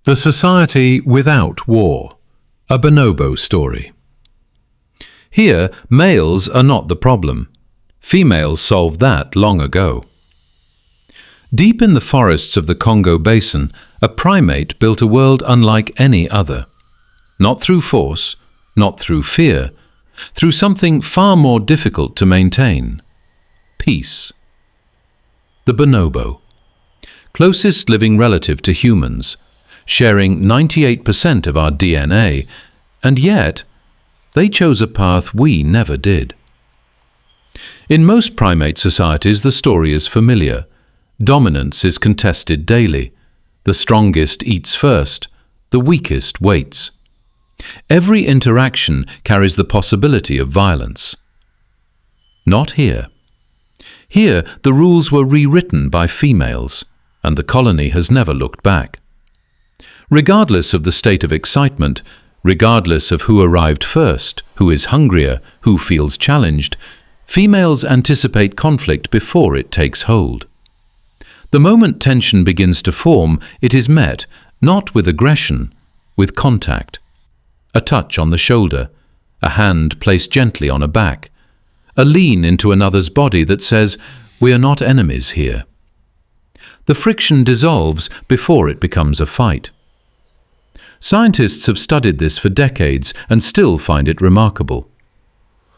The Society Without War, a Bonobo story. Here, males are not the problem. Females solved that long ago. Deep in the forests of the Congo Basin, a primate built a world unlike any other. Not through force, not through fear, through something far more difficult to maintain: peace. The bonobo, closest living relative to humans, sharing 98% of our DNA, and yet they chose a path we never did. In most primate societies, the story is familiar. Dominance is contested daily. The strongest eats first, the weakest waits. Every interaction carries the possibility of violence. Not here. Here, the rules were rewritten by females, and the colony has never looked back. Regardless of the state of excitement, regardless of who arrived first, who is hungrier, who feels challenged, females anticipate conflict before it takes hold. The moment tension begins to form, it is met, not with aggression, with contact. A touch on the shoulder, a hand placed gently on a back, a lean into another's body that says, "We are not enemies here." The friction dissolves before it becomes a fight. Scientists have studied this for decades and still find it remarkable.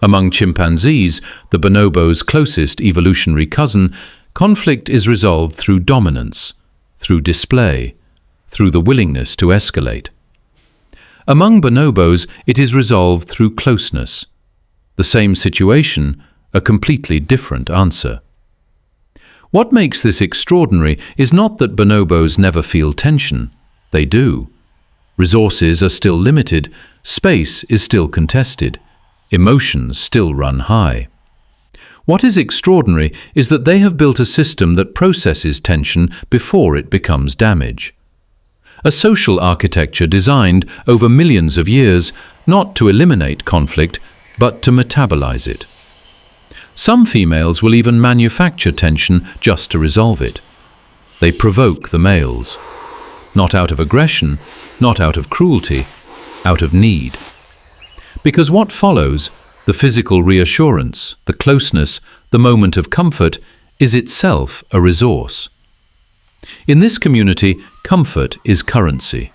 Among chimpanzees, the bonobo's closest evolutionary cousin, conflict is resolved through dominance, through display, through the willingness to escalate. Among bonobos, it is resolved through closeness. The same situation, a completely different answer. What makes this extraordinary is not that bonobos never feel tension. They do. Resources are still limited, space is still contested, emotions still run high. What is extraordinary is that they have built a system that processes tension before it becomes damage. A social architecture designed over millions of years not to eliminate conflict, but to metabolize it. Some females will even manufacture tension just to resolve it. They provoke the males. Not out of aggression, not out of cruelty, out of need. Because what follows, the physical reassurance, the closeness, the moment of comfort, is itself a resource. In this community, comfort is currency.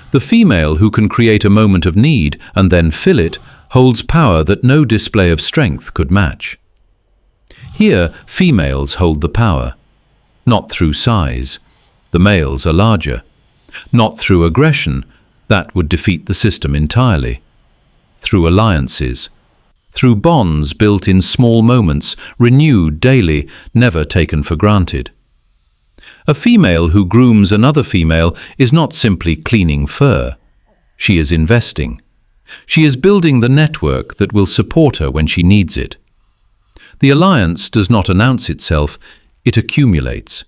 The female who can create a moment of need and then fill it holds power that no display of strength could match. Here, females hold the power, not through size. The males are larger. Not through aggression, that would defeat the system entirely. Through alliances. Through bonds built in small moments, renewed daily, never taken for granted. A female who grooms another female is not simply cleaning fur. She is investing. She is building the network that will support her when she needs it. The alliance does not announce itself, it accumulates.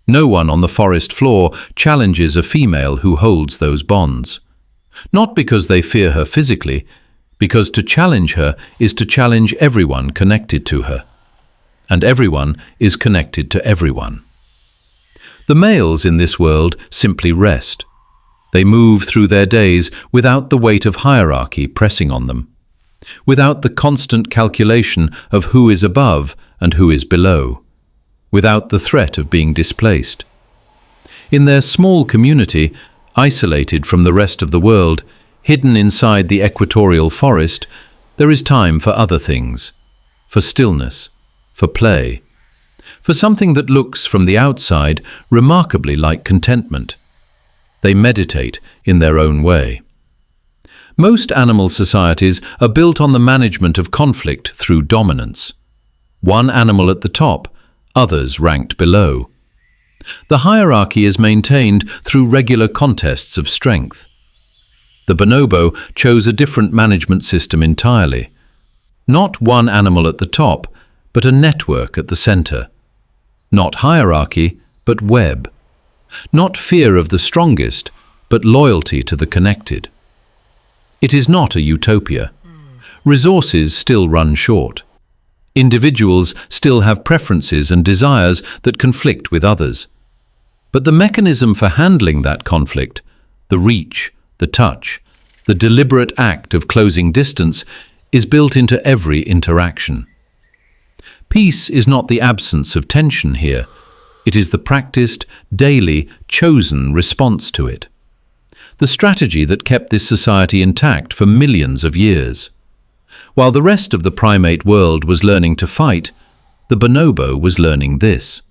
No one on the forest floor challenges a female who holds those bonds. Not because they fear her physically, because to challenge her is to challenge everyone connected to her. And everyone is connected to everyone. The males in this world simply rest. They move through their days without the weight of hierarchy pressing on them, without the constant calculation of who is above and who is below, without the threat of being displaced. In their small community, isolated from the rest of the world, hidden inside the equatorial forest, there is time for other things, for stillness, for play, for something that looks from the outside remarkably like contentment. They meditate in their own way. Most animal societies are built on the management of conflict through dominance. One animal at the top, others ranked below. The hierarchy is maintained through regular contests of strength. The bonobo chose a different management system entirely. Not one animal at the top, but a network at the center. Not hierarchy, but web. Not fear of the strongest, but loyalty to the connected. It is not a utopia. Resources still run short. Individuals still have preferences and desires that conflict with others. But the mechanism for handling that conflict, the reach, the touch, the deliberate act of closing distance, is built into every interaction. Peace is not the absence of tension here. It is the practiced, daily, chosen response to it. The strategy that kept this society intact for millions of years. While the rest of the primate world was learning to fight, the bonobo was learning this.